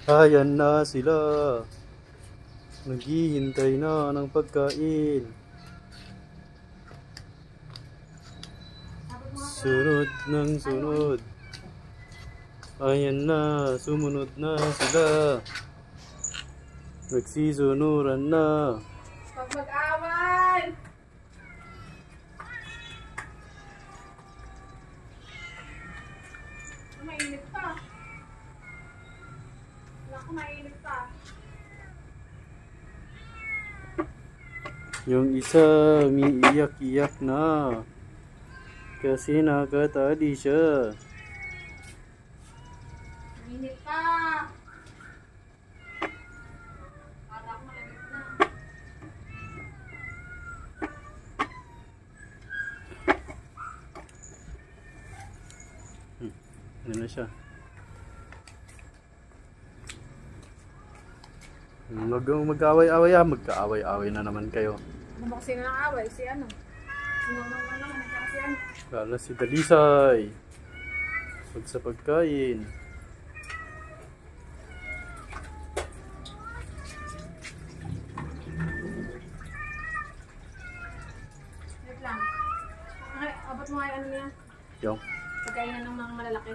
Ayan na sila. Naghihintay na ng pagkain. Sunod ng sunod. Ayan na, sumunod na sila. Nagsisunuran na. Pag mag-away! Mainit pa. Wala ko mainit pa. Yung isa, umiiyak-iyak na. Kasi nakatali siya. Mainit pa. Para ako malamig na. Ano na siya? Mag-away-away magkaaway-away na naman kayo. Ano ba kasi ng away? Si ano? Sinunong naman. Si ano? Lalo si Dalisay. Pag sa pagkain. Wait lang. Okay, abot mo kayo ano niya? Yung. Pagkainan ng mga malalaki.